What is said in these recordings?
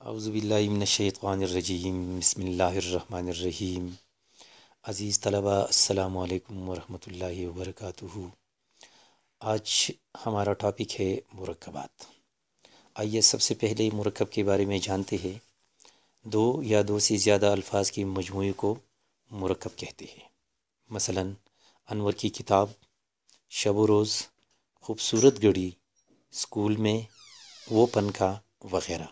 اعوذ باللہ من الشیطان الرجیم بسم اللہ الرحمن الرحیم۔ عزیز طلبہ السلام علیکم ورحمۃ اللہ وبرکاتہ۔ آج ہمارا ٹاپک ہے مرکبات۔ آئیے سب سے پہلے مرکب کے بارے میں جانتے ہیں۔ دو یا دو سے زیادہ الفاظ کی مجموعے کو مرکب کہتے ہیں۔ مثلا انور کی کتاب، شب و روز، خوبصورت گھڑی، اسکول میں، وہ پنکھا وغیرہ۔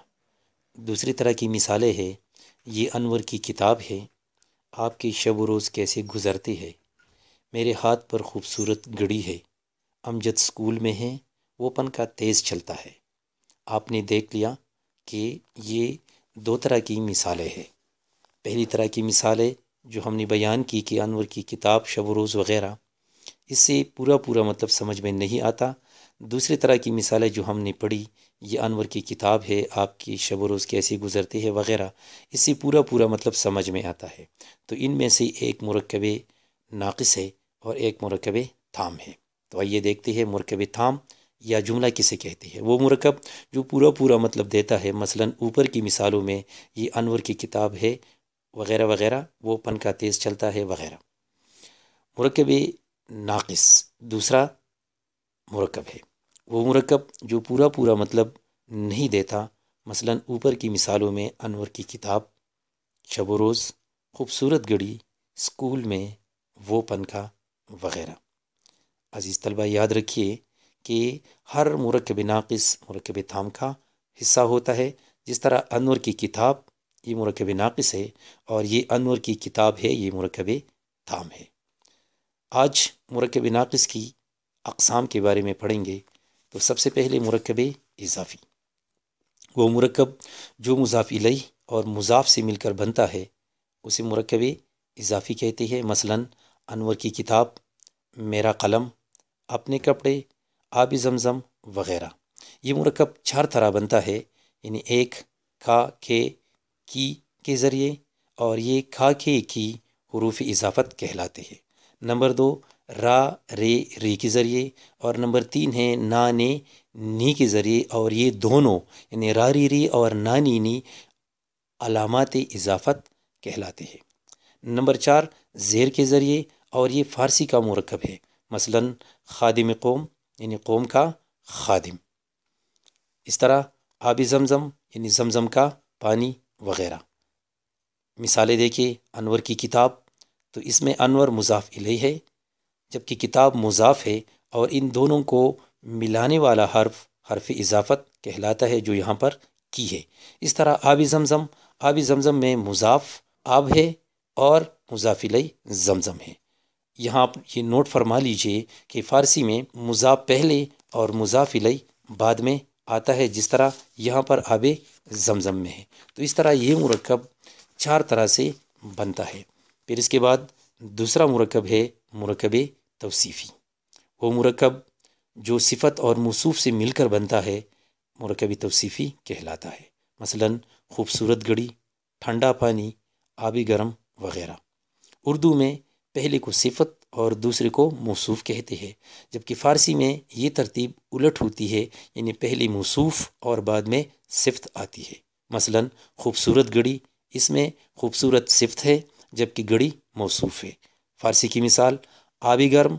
دوسری طرح کی مثالیں ہیں، یہ انور کی کتاب ہے، آپ کی شب و روز کیسے گزرتی ہے، میرے ہاتھ پر خوبصورت گھڑی ہے، امجد اسکول میں ہے، وہ پنکھا تیز چلتا ہے۔ آپ نے دیکھ لیا کہ یہ دو طرح کی مثالیں ہیں۔ پہلی طرح کی مثالیں جو ہم نے بیان کی کہ انور کی کتاب، شب و روز وغیرہ، اس سے پورا مطلب سمجھ میں نہیں آتا۔ دوسری طرح کی مثالیں جو ہم نے پڑھی، یہ انور کی کتاب ہے، آپ کی شب و روز کیسے گزرتی ہے وغیرہ، اس سے پورا مطلب سمجھ میں آتا ہے۔ تو ان میں سے ایک مرکب ناقص ہے اور ایک مرکب تام ہے۔ تو آئیے دیکھتے ہیں مرکب تام یا جملہ کسے کہتے ہیں۔ وہ مرکب جو پورا مطلب دیتا ہے، مثلا اوپر کی مثالوں میں یہ انور کی کتاب ہے وغیرہ وغیرہ، وہ پنکھا تیز چلتا ہے وغیرہ۔ مرکب ناقص دوسرا مرکب ہے، وہ مرکب جو پورا مطلب نہیں دیتا، مثلا اوپر کی مثالوں میں انور کی کتاب، شب و روز، خوبصورت گھڑی، اسکول میں، وہ پنکھا وغیرہ۔ عزیز طلبہ یاد رکھیے کہ ہر مرکب ناقص مرکب تام کا حصہ ہوتا ہے۔ جس طرح انور کی کتاب یہ مرکب ناقص ہے اور یہ انور کی کتاب ہے، یہ مرکب تام ہے۔ آج مرکب ناقص کی اقسام کے بارے میں پڑھیں گے۔ تو سب سے پہلے مرکب اضافی، وہ مرکب جو مضاف الیہ اور مضاف سے مل کر بنتا ہے، اسے مرکب اضافی کہتے ہیں۔ مثلا انور کی کتاب، میرا قلم، اپنے کپڑے، آب زمزم وغیرہ۔ یہ مرکب چار طرح بنتا ہے، یعنی ایک کھا، کھے، کی کے ذریعے، اور یہ کھا، کھے، کی حروف اضافت کہلاتے ہیں۔ نمبر دو را، رے، ری کے ذریعے، اور نمبر تین ہے نا، نے، نی کے ذریعے، اور یہ دونوں یعنی را، ری، ری اور نا، نی، نی علامات اضافت کہلاتے ہیں۔ نمبر چار زیر کے ذریعے، اور یہ فارسی کا مرکب ہے۔ مثلا خادم قوم یعنی قوم کا خادم۔ اس طرح آب زمزم یعنی زمزم کا پانی وغیرہ۔ مثالیں دیکھیے، انور کی کتاب، تو اس میں انور مضاف الیہ ہے، جبکہ کتاب مضاف ہے، اور ان دونوں کو ملانے والا حرف اضافت کہلاتا ہے، جو یہاں پر کی ہے۔ اس طرح آب زمزم میں مضاف آب ہے اور مضاف الیہ زمزم ہے۔ یہاں آپ یہ نوٹ فرما لیجئے کہ فارسی میں مضاف پہلے اور مضاف الیہ بعد میں آتا ہے، جس طرح یہاں پر آب زمزم میں ہے۔ تو اس طرح یہ مرکب چار طرح سے بنتا ہے۔ پھر اس کے بعد دوسرا مرکب ہے مرکب توصیفی، وہ مرکب جو صفت اور موصوف سے مل کر بنتا ہے، مرکب توصیفی کہلاتا ہے۔ مثلا خوبصورت گھڑی، ٹھنڈا پانی، آبی گرم وغیرہ۔ اردو میں پہلے کو صفت اور دوسرے کو موصوف کہتے ہیں، جبکہ فارسی میں یہ ترتیب الٹ ہوتی ہے، یعنی پہلے موصوف اور بعد میں صفت آتی ہے۔ مثلا خوبصورت گھڑی، اس میں خوبصورت صفت ہے جبکہ گھڑی موصوف ہے۔ فارسی کی مثال آبی گرم،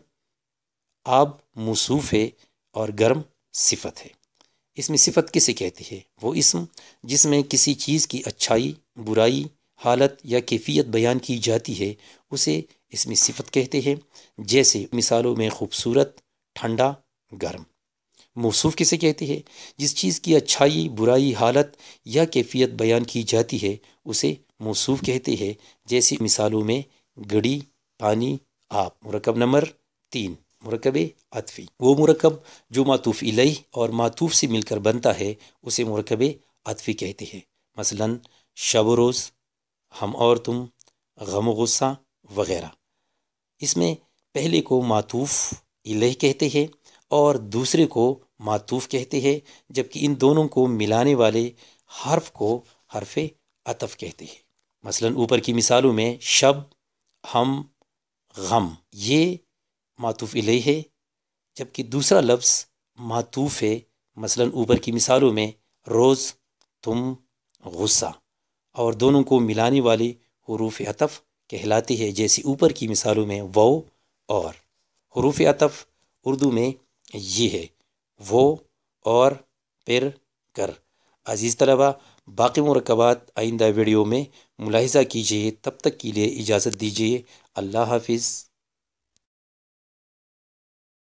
آب موصوف ہے اور گرم صفت ہے۔ اس میں صفت کسے کہتے ہیں؟ وہ اسم جس میں کسی چیز کی اچھائی، برائی، حالت یا کیفیت بیان کی جاتی ہے، اسے اس میں صفت کہتے ہیں۔ جیسے مثالوں میں خوبصورت، ٹھنڈا، گرم۔ موصوف کسے کہتے ہیں؟ جس چیز کی اچھائی، برائی، حالت یا کیفیت بیان کی جاتی ہے، اسے موصوف کہتے ہیں۔ جیسی مثالوں میں گھڑی، پانی، آپ۔ مرکب نمبر تین مرکب عطفی، وہ مرکب جو معطوف الیہ اور معطوف سے مل کر بنتا ہے، اسے مرکب عطفی کہتے ہیں۔ مثلا شب و روز، ہم اور تم، غم و غصہ وغیرہ۔ اس میں پہلے کو معطوف الیہ کہتے ہیں اور دوسرے کو معطوف کہتے ہیں، جبکہ ان دونوں کو ملانے والے حرف کو حرف عطف کہتے ہیں۔ مثلا اوپر کی مثالوں میں شب، ہم، غم، یہ معطوف الیہ ہے، جبکہ دوسرا لفظ معطوف ہے۔ مثلا اوپر کی مثالوں میں روز، تم، غصہ، اور دونوں کو ملانے والی حروف عطف کہلاتی ہے، جیسی اوپر کی مثالوں میں وہ اور۔ حروف عطف اردو میں یہ ہے: وہ، اور، پھر، کر۔ عزیز طلبہ، باقی مرکبات آئندہ ویڈیو میں ملاحظہ کیجیے، تب تک کے لیے اجازت دیجیے۔ اللہ حافظ۔